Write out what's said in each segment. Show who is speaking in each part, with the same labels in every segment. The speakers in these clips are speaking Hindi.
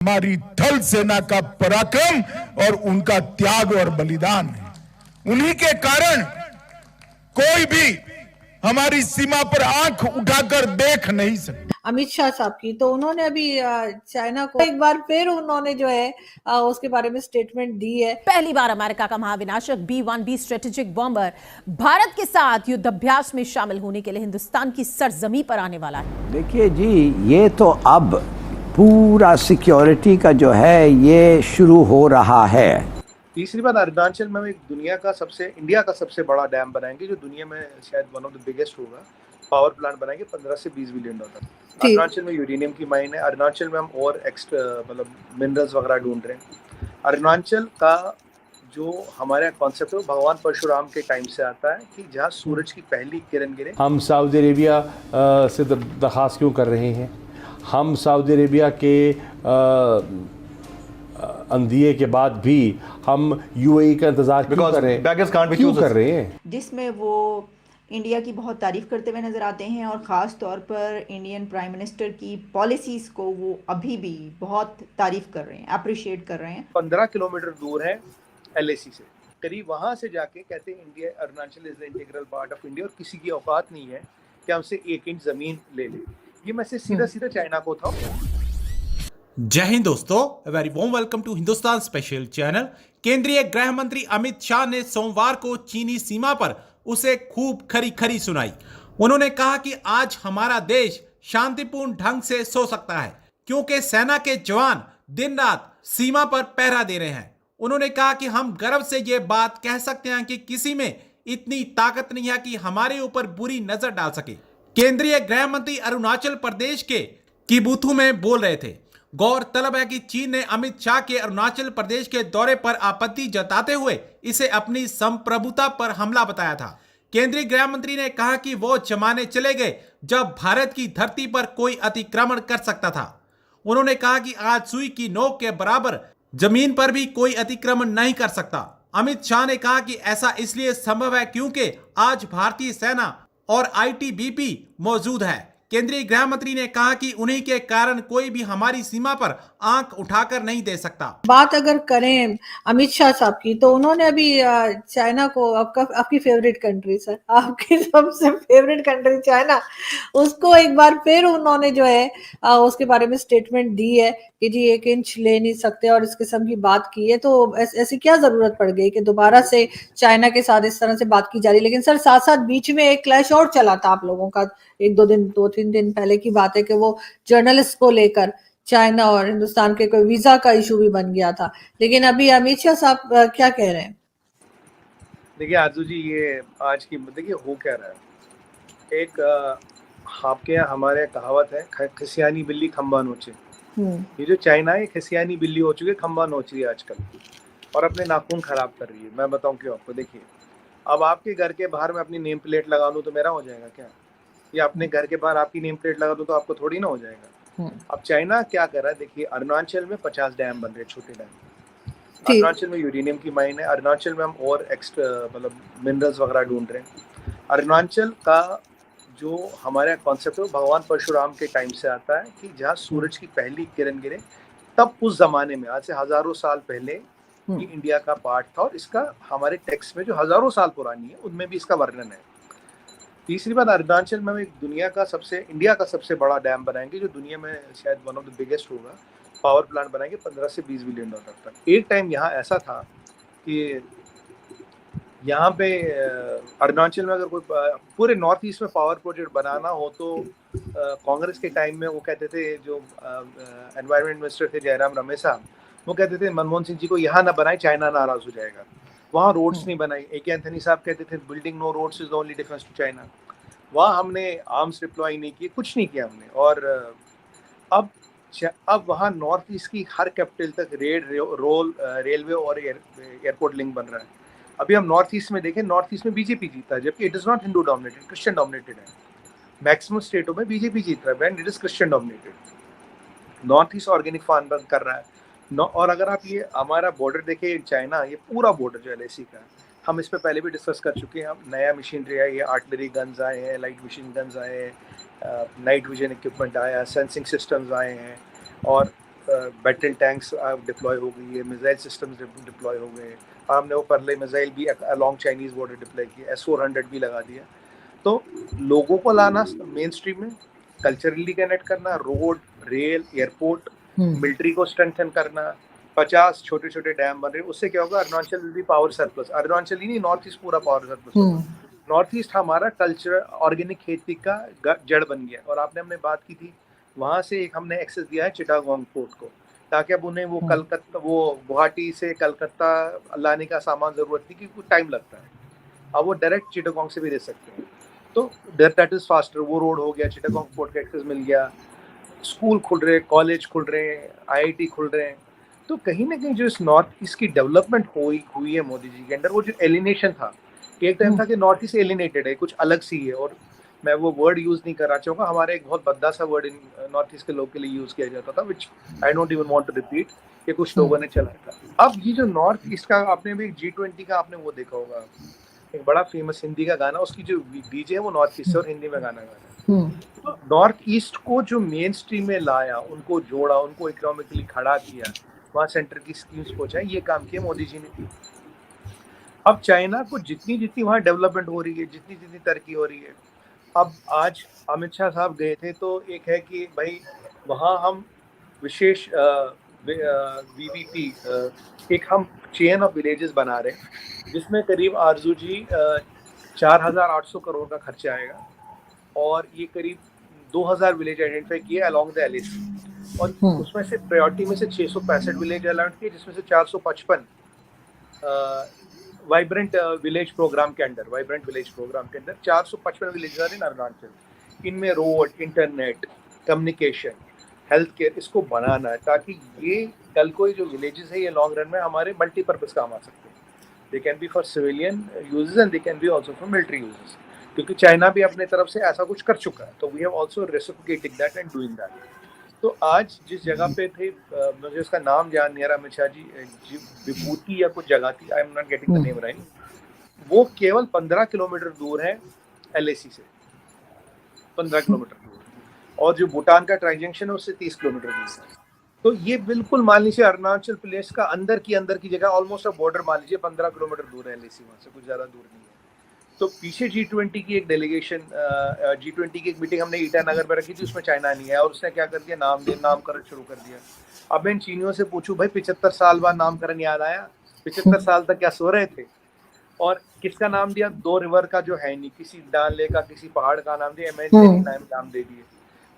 Speaker 1: हमारी थल सेना का पराक्रम और उनका त्याग और बलिदान है। उन्हीं के कारण कोई भी हमारी सीमा पर आंख उठाकर देख नहीं सकता।
Speaker 2: अमित शाह साहब की, तो उन्होंने अभी चाइना को एक बार फिर उन्होंने जो है उसके बारे में स्टेटमेंट दी है।
Speaker 3: पहली बार अमेरिका का महाविनाशक B-1B स्ट्रेटेजिक बॉम्बर भारत के साथ युद्धाभ्यास में शामिल होने के लिए हिंदुस्तान की सरजमी पर आने वाला है।
Speaker 4: देखिए जी, ये तो अब पूरा सिक्योरिटी का जो है ये शुरू हो रहा है।
Speaker 5: तीसरी बात, अरुणाचल में एक इंडिया का सबसे बड़ा डैम बनाएंगे, जो दुनिया में शायद वन ऑफ द बिगेस्ट होगा। पावर प्लांट बनाएंगे 15 से 20 बिलियन डॉलर। अरुणाचल में यूरेनियम की माइन है। अरुणाचल में हम और एक्स्ट्रा मिनरल्स वगैरह ढूंढ रहे हैं। अरुणाचल का जो हमारा कॉन्सेप्ट है भगवान परशुराम के टाइम से आता है कि जहाँ सूरज की पहली किरण गिरे।
Speaker 6: हम सऊदी अरेबिया से दरख्वास्त क्यों कर रहे हैं? हम सऊदी अरेबिया के अंदिये के बाद भी हम UAE का इंतजार क्यों कर रहे हैं?
Speaker 7: जिसमें वो इंडिया की बहुत तारीफ करते हुए नजर आते हैं और ख़ास तौर पर इंडियन प्राइम मिनिस्टर की पॉलिसीज़ को वो अभी भी बहुत तारीफ कर रहे हैं, अप्रिशिएट कर रहे हैं।
Speaker 5: 15 किलोमीटर दूर है LAC से, करीब वहाँ से जाके कहते हैं India Arunachal is the integral part of India, और किसी की औकात नहीं है कि हमसे 1 इंच ज़मीन ले ले। ये मैसेज सीधा सीधा चाइना को था।
Speaker 8: जय हिंद दोस्तों, very warm welcome to Hindustan special channel. केंद्रीय गृह मंत्री अमित शाह ने सोमवार को चीनी सीमा पर उसे खूब खरी खरी सुनाई। उन्होंने कहा कि आज हमारा देश शांतिपूर्ण ढंग से सो सकता है क्योंकि सेना के जवान दिन रात सीमा पर पहरा दे रहे हैं। उन्होंने कहा कि हम गर्व से ये बात कह सकते हैं कि किसी में इतनी ताकत नहीं है कि हमारे ऊपर बुरी नजर डाल सके। केंद्रीय गृह मंत्री अरुणाचल प्रदेश के किबुथु में बोल रहे थे। गौरतलब है कि चीन ने अमित शाह के अरुणाचल प्रदेश के दौरे पर आपत्ति जताते हुए इसे अपनी संप्रभुता पर हमला बताया था। केंद्रीय गृह मंत्री ने कहा कि वो जमाने चले गए जब भारत की धरती पर कोई अतिक्रमण कर सकता था। उन्होंने कहा कि आज सुई की नोक के बराबर जमीन पर भी कोई अतिक्रमण नहीं कर सकता। अमित शाह ने कहा कि ऐसा इसलिए संभव है क्योंकि आज भारतीय सेना और ITBP मौजूद है। केंद्रीय गृह मंत्री ने कहा कि उन्हीं के कारण कोई भी हमारी सीमा पर आंख उठाकर नहीं दे सकता।
Speaker 2: बात अगर करें अमित शाह साहब की, तो उन्होंने अभी चाइना को, आपकी फेवरेट कंट्री सर, आपकी सबसे फेवरेट कंट्री चाइना, उसको एक बार फिर उन्होंने जो है उसके बारे में स्टेटमेंट दी है कि जी 1 इंच ले नहीं सकते और इस किस्म की बात की है। तो ऐसी क्या जरूरत पड़ गई कि दोबारा से चाइना के साथ इस तरह से बात की जा रही। लेकिन सर साथ साथ बीच में एक क्लैश और चला था आप लोगों का, 2-3 दिन पहले की बात है कि वो जर्नलिस्ट को लेकर चाइना और हिंदुस्तान के कोई वीजा का इशू भी बन गया था। लेकिन अभी अमित शाह साहब क्या कह रहे हैं?
Speaker 5: देखिए आरजू जी, ये आज की देखिए हो क्या रहा है। एक आपके यहाँ हमारे कहावत है, खसियानी बिल्ली खंबा नोचे। ये जो चाइना है खसियानी बिल्ली हो चुकी है, खंबा नोच रही है आजकल और अपने नाखून खराब कर रही है। मैं बताऊं क्यों आपको। देखिए, अब आपके घर के बाहर मैं अपनी नेम प्लेट लगा दूं तो मेरा हो जाएगा क्या? या अपने घर के बाहर आपकी नेम प्लेट लगा दूं तो आपको थोड़ी ना हो जाएगा। अब चाइना क्या कर रहा है, देखिए अरुणाचल में 50 डैम बन रहे, छोटे डैम। अरुणाचल में यूरेनियम की माइन है। अरुणाचल में हम और एक्स्ट्रा मिनरल्स वगैरह ढूंढ रहे हैं। अरुणाचल का जो हमारा कॉन्सेप्ट है भगवान परशुराम के टाइम से आता है कि जहाँ सूरज की पहली किरण गिरे, तब उस जमाने में, आज से हजारों साल पहले ये इंडिया का पार्ट था। और इसका हमारे टेक्स्ट में जो हजारों साल पुरानी है उनमें भी इसका वर्णन है। तीसरी बात, अरुणाचल में एक इंडिया का सबसे बड़ा डैम बनाएंगे, जो दुनिया में शायद वन ऑफ द बिगेस्ट होगा। पावर प्लांट बनाएंगे 15 से 20 बिलियन डॉलर तक। एक टाइम यहाँ ऐसा था कि यहाँ पे अरुणाचल में अगर कोई पूरे नॉर्थ ईस्ट में पावर प्रोजेक्ट बनाना हो तो कांग्रेस के टाइम में वो कहते थे, जो एनवायरनमेंट मिनिस्टर थे जयराम रमेश साहब, वो कहते थे मनमोहन सिंह जी को यहाँ ना बनाए, चाइना नाराज हो जाएगा। वहाँ रोड्स नहीं बनाई। AK एंथनी साहब कहते थे building no roads is the only difference to China. वहाँ हमने आर्म्स डिप्लॉय नहीं किए, कुछ नहीं किया हमने। और अब वहाँ नॉर्थ ईस्ट की हर कैपिटल तक रेलवे और एयरपोर्ट लिंक बन रहा है। अभी हम नॉर्थ ईस्ट में देखें, नॉर्थ ईस्ट में बीजेपी जीता है, जबकि it is not Hindu dominated, Christian dominated है। मैक्सिमम स्टेटों में बीजेपी जीत रहा है and it is Christian dominated. North East organic farm बंद कर रहा है। और अगर आप ये हमारा बॉर्डर देखें चाइना, ये पूरा बॉर्डर जो LAC का, हम इस पे पहले भी डिस्कस कर चुके हैं। हम नया मशीनरी आई है, आर्टिलरी गन्स आए हैं, लाइट मशीन गन्स आए हैं, नाइट विजन इक्विपमेंट आया है, सेंसिंग सिस्टम्स आए हैं। और बैटल टैंक्स डिप्लॉय हो गई है, मिसाइल सिस्टम्स डिप्लॉय हो गए, हमने वो परले मिसाइल भी अलॉन्ग चाइनीज बॉर्डर डिप्लॉय किया, S-400 भी लगा दिया। तो लोगों को लाना मेन स्ट्रीम में, कल्चरली कनेक्ट करना, रोड, रेल, एयरपोर्ट, मिलिट्री को स्ट्रेंथन करना, 50 छोटे छोटे डैम बन रहे, उससे क्या होगा, Arunachal will be power surplus. Arunachal ही नहीं, नॉर्थ ईस्ट पूरा पावर सरप्लस होगा। नॉर्थ ईस्ट हमारा कल्चर, ऑर्गेनिक खेती का जड़ बन गया। और आपने हमने बात की थी, वहां से एक हमने एक्सेस दिया है चिटागोंग पोर्ट को, ताकि अब उन्हें वो कलकत्ता, वो गुवाहाटी से कलकत्ता लाने का सामान जरूरत नहीं, क्योंकि टाइम लगता है, अब वो डायरेक्ट चिटागोंग से भी दे सकते हैं। तो दैट इज फास्टर, वो रोड हो गया, चिटागोंग पोर्ट का एक्सेस मिल गया, स्कूल खुल रहे, कॉलेज खुल रहे, IIT खुल रहे हैं। तो कहीं ना कहीं जो इस नॉर्थ ईस्ट की डेवलपमेंट हुई है मोदी जी के अंडर, वो जो एलिनेशन था, एक टाइम था कि नॉर्थ ईस्ट एलिनेटेड है, कुछ अलग सी है, और मैं वो वर्ड यूज नहीं करना चाहूँगा, हमारे एक बहुत भद्दा सा वर्ड इन नॉर्थ ईस्ट के लोग के लिए यूज किया जाता था, which I don't even want to repeat, कि कुछ लोगों ने चलाया था। अब ये जो नॉर्थ ईस्ट का, आपने भी G20 का आपने वो देखा होगा, एक बड़ा फेमस हिंदी का गाना, उसकी जो डीजे है वो नॉर्थ ईस्ट से और हिंदी में गाना गा रहा है। तो नॉर्थ ईस्ट को जो मेन स्ट्रीम में लाया, उनको जोड़ा, उनको इकोनॉमिकली खड़ा किया, वहाँ सेंटर की स्कीम्स पहुंचाई, ये काम किया मोदी जी ने। अब चाइना को जितनी जितनी वहाँ डेवलपमेंट हो रही है, जितनी जितनी तरक्की हो रही है, अब आज अमित शाह साहब गए थे, तो एक है कि भाई वहाँ हम विशेष VVP, एक हम चेन ऑफ विलेजेस बना रहे हैं, जिसमें करीब आरजू जी 4,800 करोड़ का खर्चा आएगा, और ये करीब 2,000 विलेज आइडेंटिफाई किए अलॉन्ग द LAC, और उसमें से प्रायोरिटी में से 665 विलेज अलॉट किए, जिसमें से 455 वाइब्रेंट विलेज प्रोग्राम के अंदर, 455 विलेज इन अरुणाचल, इनमें road, internet, communication, health care, इसको बनाना है, ताकि ये कल को जो विलेजेस है, ये लॉन्ग रन में हमारे मल्टीपर्पज काम आ सकते हैं। They can be for civilian uses and they can be also for military uses, क्योंकि चाइना भी अपने तरफ से ऐसा कुछ कर चुका है, तो we have also reciprocating that and doing that. तो आज जिस जगह पे थे, मुझे उसका नाम याद नहीं आ रहा, अमित शाह जी, विभूति या कुछ जगह थी, I am not getting the name right, वो केवल 15 किलोमीटर दूर है LAC से, 15 किलोमीटर दूर, और जो भूटान का ट्रांजैक्शन है उससे 30 किलोमीटर दूर है। तो ये बिल्कुल मान लीजिए अरुणाचल प्रदेश का अंदर की जगह, ऑलमोस्ट बॉर्डर मान लीजिए 15 किलोमीटर दूर है LAC, वहाँ से कुछ ज़्यादा दूर नहीं है। तो पीछे G20 की एक डेलीगेशन, G20 की एक मीटिंग हमने ईटानगर में रखी थी, उसमें चाइना नहीं है, और उसने क्या कर दिया, नामकरण शुरू कर दिया। अब मैं इन चीनियों से पूछूं, भाई 75 साल बाद नामकरण याद आया? 75 साल तक क्या सो रहे थे? और किसका नाम दिया? 2 रिवर का जो है नहीं, किसी डाल लेक का, किसी पहाड़ का नाम दिया, इमेजिनरी नाम दे दिए।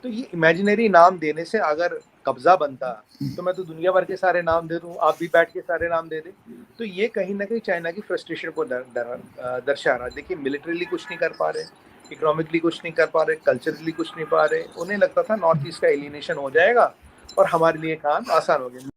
Speaker 5: तो ये इमेजिनरी नाम देने से अगर कब्जा बनता, तो मैं तो दुनिया भर के सारे नाम दे दूं, आप भी बैठ के सारे नाम दे दे। तो ये कहीं ना कहीं चाइना की फ्रस्ट्रेशन को दर्शा रहा है। देखिए, मिलिट्रीली कुछ नहीं कर पा रहे, इकोनॉमिकली कुछ नहीं कर पा रहे, कल्चरली कुछ नहीं पा रहे। उन्हें लगता था नॉर्थ ईस्ट का एलिनेशन हो जाएगा और हमारे लिए काम आसान हो गया।